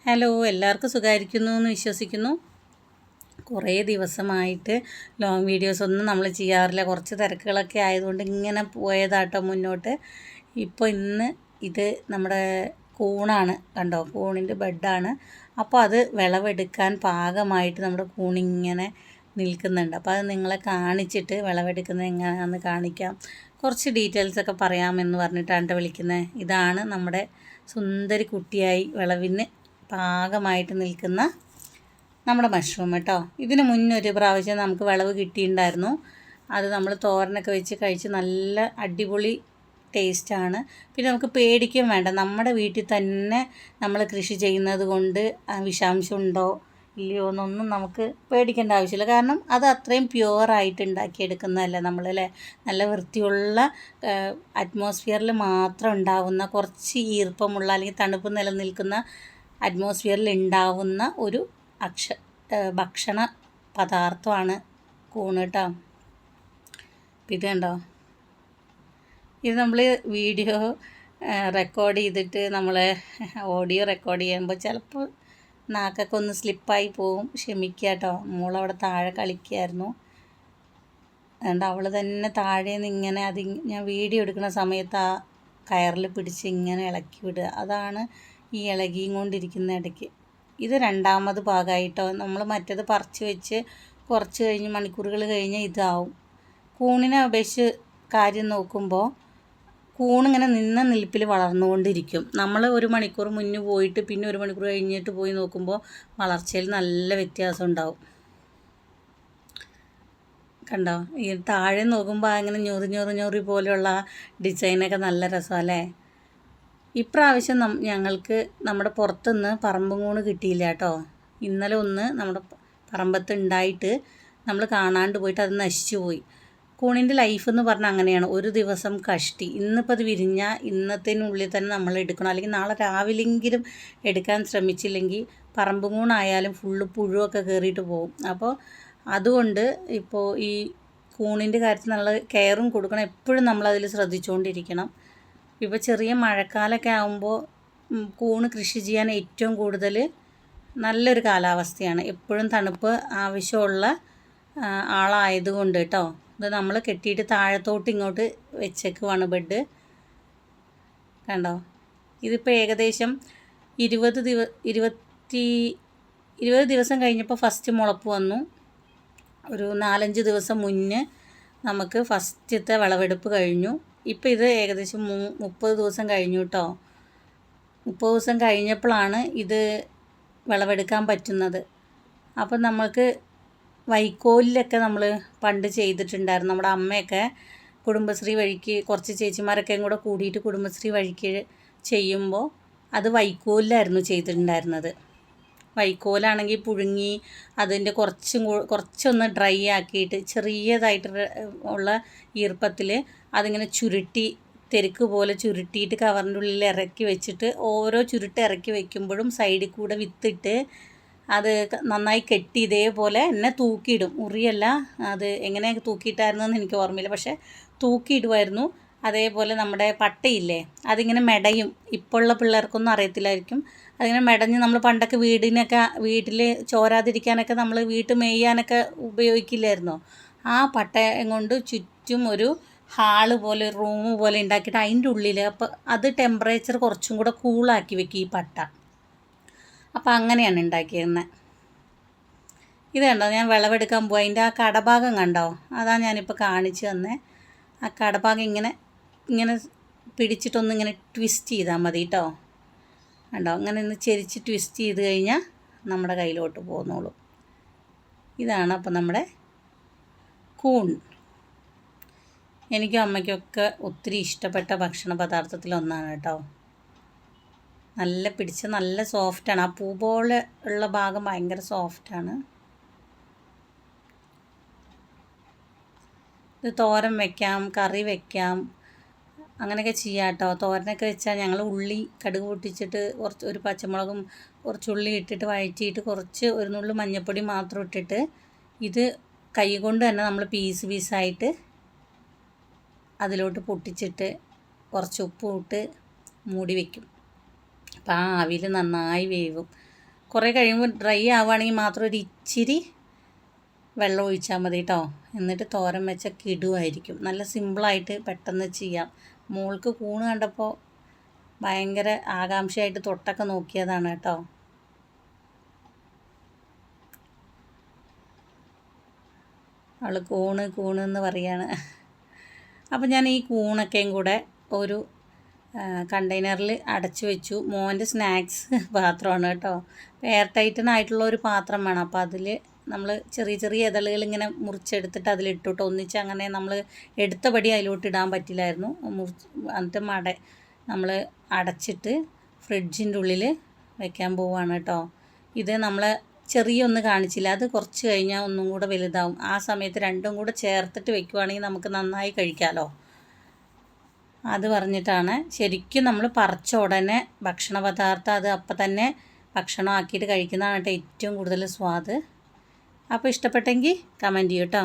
Hello, എല്ലാവർക്കും സുഖമായിരിക്കുന്നു എന്ന് വിശ്വസിക്കുന്നു. കുറേ ദിവസമായിട്ട് ലോങ് വീഡിയോസ് ഒന്നും നമ്മൾ ചെയ്യാറില്ല. കുറച്ച് തിരക്കുകളൊക്കെ ആയതുകൊണ്ട് ഇങ്ങനെ പോയതാട്ടോ മുന്നോട്ട്. ഇപ്പോൾ ഇന്ന് ഇത് നമ്മുടെ കൂണാണ്, കണ്ടോ, കൂണിൻ്റെ ബെഡാണ്. അപ്പോൾ അത് വിളവെടുക്കാൻ പാകമായിട്ട് നമ്മുടെ കൂണിങ്ങനെ നിൽക്കുന്നുണ്ട്. അപ്പോൾ അത് നിങ്ങളെ കാണിച്ചിട്ട് വിളവെടുക്കുന്നത് എങ്ങനെയാണെന്ന് കാണിക്കാം. കുറച്ച് ഡീറ്റെയിൽസൊക്കെ പറയാമെന്ന് പറഞ്ഞിട്ടാണ് വിളിക്കുന്നത്. ഇതാണ് നമ്മുടെ സുന്ദരി കുട്ടിയായി വിളവിന് പാകമായിട്ട് നിൽക്കുന്ന നമ്മുടെ മഷ്റൂം കേട്ടോ. ഇതിന് മുന്നൊരു പ്രാവശ്യം നമുക്ക് വിളവ് കിട്ടിയിട്ടുണ്ടായിരുന്നു. അത് നമ്മൾ തോരനൊക്കെ വെച്ച് കഴിച്ച് നല്ല അടിപൊളി ടേസ്റ്റാണ്. പിന്നെ നമുക്ക് പേടിക്കുകയും വേണ്ട, നമ്മുടെ വീട്ടിൽ തന്നെ നമ്മൾ കൃഷി ചെയ്യുന്നത് കൊണ്ട് വിഷാംശം ഉണ്ടോ ഇല്ലയോ എന്നൊന്നും നമുക്ക് പേടിക്കേണ്ട ആവശ്യമില്ല. കാരണം അത് അത്രയും പ്യുവറായിട്ട് ഉണ്ടാക്കിയെടുക്കുന്നതല്ല നമ്മൾ, അല്ലേ. നല്ല വൃത്തിയുള്ള അറ്റ്മോസ്ഫിയറിൽ മാത്രം ഉണ്ടാവുന്ന, കുറച്ച് ഈർപ്പമുള്ള അല്ലെങ്കിൽ തണുപ്പ് നിലനിൽക്കുന്ന അറ്റ്മോസ്ഫിയറിൽ ഉണ്ടാവുന്ന ഒരു ഭക്ഷണ പദാർത്ഥമാണ് കൂണ് കേട്ടോ. ഇത് കണ്ടോ, ഇത് നമ്മൾ വീഡിയോ റെക്കോർഡ് ചെയ്തിട്ട് നമ്മൾ ഓഡിയോ റെക്കോർഡ് ചെയ്യുമ്പോൾ ചിലപ്പോൾ നാക്കൊക്കെ ഒന്ന് സ്ലിപ്പായി പോവും, ക്ഷമിക്കുക കേട്ടോ. മോളവിടെ താഴെ കളിക്കുകയായിരുന്നു. അതുകൊണ്ട് അവൾ തന്നെ താഴെ നിന്ന് ഇങ്ങനെ ഞാൻ വീഡിയോ എടുക്കുന്ന സമയത്ത് ആ കയറിൽ പിടിച്ച് ഇങ്ങനെ ഇളക്കി വിടുക. അതാണ് ഈ ഇളകിയും കൊണ്ടിരിക്കുന്ന ഇടയ്ക്ക്. ഇത് രണ്ടാമത് ഭാഗമായിട്ടോ. നമ്മൾ മറ്റേത് പറിച്ച് വെച്ച് കുറച്ച് കഴിഞ്ഞ് മണിക്കൂറുകൾ കഴിഞ്ഞ് ഇതാവും. കൂണിനെ അപേക്ഷിച്ച് കാര്യം നോക്കുമ്പോൾ കൂണിങ്ങനെ നിന്ന നിൽപ്പിൽ വളർന്നുകൊണ്ടിരിക്കും. നമ്മൾ ഒരു മണിക്കൂർ മുന്നേ പോയിട്ട് പിന്നെ ഒരു മണിക്കൂർ കഴിഞ്ഞിട്ട് പോയി നോക്കുമ്പോൾ വളർച്ചയിൽ നല്ല വ്യത്യാസം ഉണ്ടാവും. കണ്ടോ, ഈ താഴെ നോക്കുമ്പോൾ അങ്ങനെ ഞൊറി പോലെയുള്ള ഡിസൈനൊക്കെ നല്ല രസമല്ലേ. ഇപ്രാവശ്യം ഞങ്ങൾക്ക് നമ്മുടെ പുറത്തുനിന്ന് പറമ്പും കൂണ് കിട്ടിയില്ല കേട്ടോ. ഇന്നലെ ഒന്ന് നമ്മുടെ പറമ്പത്ത് ഉണ്ടായിട്ട് നമ്മൾ കാണാണ്ട് പോയിട്ട് അത് നശിച്ചു പോയി. കൂണിൻ്റെ ലൈഫ് എന്ന് പറഞ്ഞാൽ അങ്ങനെയാണ്, ഒരു ദിവസം കഷ്ടി. ഇന്നിപ്പോൾ അത് വിരിഞ്ഞാൽ ഇന്നത്തേനുള്ളിൽ തന്നെ നമ്മൾ എടുക്കണം, അല്ലെങ്കിൽ നാളെ രാവിലെങ്കിലും എടുക്കാൻ ശ്രമിച്ചില്ലെങ്കിൽ പറമ്പും കൂണായാലും ഫുള്ള് പുഴുവൊക്കെ കയറിയിട്ട് പോകും. അപ്പോൾ അതുകൊണ്ട് ഇപ്പോൾ ഈ കൂണിൻ്റെ കാര്യത്തിൽ നല്ല കെയറും കൊടുക്കണം, എപ്പോഴും നമ്മളതിൽ ശ്രദ്ധിച്ചുകൊണ്ടിരിക്കണം. ഇപ്പോൾ ചെറിയ മഴക്കാലമൊക്കെ ആകുമ്പോൾ കൂണ് കൃഷി ചെയ്യാൻ ഏറ്റവും കൂടുതൽ നല്ലൊരു കാലാവസ്ഥയാണ്. എപ്പോഴും തണുപ്പ് ആവശ്യമുള്ള ആളായതുകൊണ്ട് കേട്ടോ. ഇത് നമ്മൾ കെട്ടിയിട്ട് താഴത്തോട്ട് ഇങ്ങോട്ട് വെച്ചേക്കുവാണ് ബെഡ്. കണ്ടോ, ഇതിപ്പോൾ ഏകദേശം 20 ദിവസം കഴിഞ്ഞപ്പോൾ ഫസ്റ്റ് മുളപ്പ് വന്നു. ഒരു 4-5 ദിവസം മുന്നേ നമുക്ക് ഫസ്റ്റത്തെ വിളവെടുപ്പ് കഴിഞ്ഞു. ഇപ്പോൾ ഇത് ഏകദേശം 30 ദിവസം കഴിഞ്ഞു കേട്ടോ. 30 ദിവസം കഴിഞ്ഞപ്പോഴാണ് ഇത് വിളവെടുക്കാൻ പറ്റുന്നത്. അപ്പം നമുക്ക് വൈക്കോലിലൊക്കെ നമ്മൾ പണ്ട് ചെയ്തിട്ടുണ്ടായിരുന്നു. നമ്മുടെ അമ്മയൊക്കെ കുടുംബശ്രീ വഴിക്ക് കുറച്ച് ചേച്ചിമാരൊക്കെ കൂടെ കൂടിയിട്ട് കുടുംബശ്രീ വഴിക്ക് ചെയ്യുമ്പോൾ അത് വൈക്കോലിലായിരുന്നു ചെയ്തിട്ടുണ്ടായിരുന്നത്. വൈക്കോലാണെങ്കിൽ പുഴുങ്ങി അതിൻ്റെ കുറച്ചൊന്ന് ഡ്രൈ ആക്കിയിട്ട് ചെറിയതായിട്ട് ഉള്ള ഈർപ്പത്തിൽ അതിങ്ങനെ ചുരുട്ടി തെരുക്ക് പോലെ ചുരുട്ടിയിട്ട് കവറിൻ്റെ ഉള്ളിൽ ഇറക്കി വെച്ചിട്ട് ഓരോ ചുരുട്ട് ഇറക്കി വയ്ക്കുമ്പോഴും സൈഡിൽ കൂടെ വിത്തിട്ട് അത് നന്നായി കെട്ടി ഇതേപോലെ എന്നെ തൂക്കിയിടും. ഉറിയല്ല, അത് എങ്ങനെ തൂക്കിയിട്ടായിരുന്നെന്ന് എനിക്ക് ഓർമ്മയില്ല, പക്ഷേ തൂക്കിയിടുമായിരുന്നു. അതേപോലെ നമ്മുടെ പട്ടയില്ലേ, അതിങ്ങനെ മെടയും. ഇപ്പോൾ ഉള്ള പിള്ളേർക്കൊന്നും അറിയത്തില്ലായിരിക്കും. അതിങ്ങനെ മെടഞ്ഞ് നമ്മൾ പണ്ടൊക്കെ വീട്ടിൽ ചോരാതിരിക്കാനൊക്കെ നമ്മൾ വീട്ട് മേയാനൊക്കെ ഉപയോഗിക്കില്ലായിരുന്നോ. ആ പട്ടയം കൊണ്ട് ചുറ്റും ഒരു ഹാള് പോലെ റൂം പോലെ ഉണ്ടാക്കിയിട്ട് അതിൻ്റെ ഉള്ളിൽ അപ്പോൾ അത് ടെമ്പറേച്ചർ കുറച്ചും കൂടെ കൂളാക്കി വെക്കും ഈ പട്ട. അപ്പോൾ അങ്ങനെയാണ് ഉണ്ടാക്കിയിരുന്നത്. ഇത് കണ്ടോ, ഞാൻ വിളവെടുക്കാൻ പോയി അതിൻ്റെ ആ കടഭാഗം കണ്ടോ, അതാണ് ഞാനിപ്പോൾ കാണിച്ചു തന്നെ. ആ കടഭാഗം ഇങ്ങനെ പിടിച്ചിട്ടൊന്നിങ്ങനെ ട്വിസ്റ്റ് ചെയ്താൽ മതി കേട്ടോ. കണ്ടോ, അങ്ങനെ ഒന്ന് ചെരിച്ച് ട്വിസ്റ്റ് ചെയ്ത് കഴിഞ്ഞാൽ നമ്മുടെ കയ്യിലോട്ട് പോകുന്നുള്ളൂ. ഇതാണ് അപ്പോൾ നമ്മുടെ കൂൺ. എനിക്കും അമ്മയ്ക്കൊക്കെ ഒത്തിരി ഇഷ്ടപ്പെട്ട ഭക്ഷണ പദാർത്ഥത്തിലൊന്നാണ് കേട്ടോ. നല്ല പിടിച്ച് നല്ല സോഫ്റ്റാണ്. ആ പൂ പോലെ ഉള്ള ഭാഗം ഭയങ്കര സോഫ്റ്റാണ്. ഇത് തോരൻ വയ്ക്കാം, കറി വയ്ക്കാം, അങ്ങനെയൊക്കെ ചെയ്യാം കേട്ടോ. തോരനൊക്കെ വെച്ചാൽ ഞങ്ങൾ ഉള്ളി കടുക് പൊട്ടിച്ചിട്ട് ഒരു പച്ചമുളകും കുറച്ചുള്ളി ഇട്ടിട്ട് വഴറ്റിയിട്ട് ഒരു നുള്ളു മഞ്ഞൾപ്പൊടി മാത്രം ഇട്ടിട്ട് ഇത് കൈ കൊണ്ട് തന്നെ നമ്മൾ പീസായിട്ട് അതിലോട്ട് പൊട്ടിച്ചിട്ട് കുറച്ച് ഉപ്പും ഇട്ട് മൂടി വയ്ക്കും. അപ്പോൾ ആ ആവിയിൽ നന്നായി വേവും. കുറേ കഴിയുമ്പോൾ ഡ്രൈ ആവുകയാണെങ്കിൽ മാത്രം ഒരു ഇച്ചിരി വെള്ളം ഒഴിച്ചാൽ മതി കേട്ടോ. എന്നിട്ട് തോരൻ വെച്ച കിടുവായിരിക്കും. നല്ല സിമ്പിളായിട്ട് പെട്ടെന്ന് ചെയ്യാം. മോൾക്ക് കൂണ് കണ്ടപ്പോൾ ഭയങ്കര ആകാംക്ഷയായിട്ട് തൊട്ടൊക്കെ നോക്കിയതാണ് കേട്ടോ. അവൾ കൂണ് എന്ന് പറയാണ്. അപ്പോൾ ഞാൻ ഈ കൂണൊക്കെയും കൂടെ ഒരു കണ്ടെയ്നറിൽ അടച്ചു വെച്ചു. മോൻ്റെ സ്നാക്സ് പാത്രമാണ് കേട്ടോ. എയർ ടൈറ്റനായിട്ടുള്ള ഒരു പാത്രം വേണം. അപ്പോൾ അതിൽ നമ്മൾ ചെറിയ ചെറിയ ഇതളുകൾ ഇങ്ങനെ മുറിച്ചെടുത്തിട്ട് അതിലിട്ടിട്ട് ഒന്നിച്ച് അങ്ങനെ നമ്മൾ എടുത്തപടി അതിലോട്ട് ഇടാൻ പറ്റില്ലായിരുന്നു. എന്നിട്ട് നമ്മൾ അടച്ചിട്ട് ഫ്രിഡ്ജിൻ്റെ ഉള്ളിൽ വെക്കാൻ പോവുകയാണ് കേട്ടോ. ഇത് നമ്മൾ ചെറിയൊന്ന് കാണിച്ചില്ല, അത് കുറച്ച് കഴിഞ്ഞാൽ ഒന്നും കൂടെ വലുതാവും. ആ സമയത്ത് രണ്ടും കൂടെ ചേർത്തിട്ട് വെക്കുവാണെങ്കിൽ നമുക്ക് നന്നായി കഴിക്കാമല്ലോ. അത് പറഞ്ഞിട്ടാണ്. ശരിക്കും നമ്മൾ പറിച്ച ഉടനെ ഭക്ഷണ പദാർത്ഥം അത് അപ്പം തന്നെ ഭക്ഷണമാക്കിയിട്ട് കഴിക്കുന്നതാണ് കേട്ടോ ഏറ്റവും കൂടുതൽ സ്വാദ്. അപ്പോൾ ഇഷ്ടപ്പെട്ടെങ്കിൽ കമൻറ്റ് ചെയ്യൂ കേട്ടോ.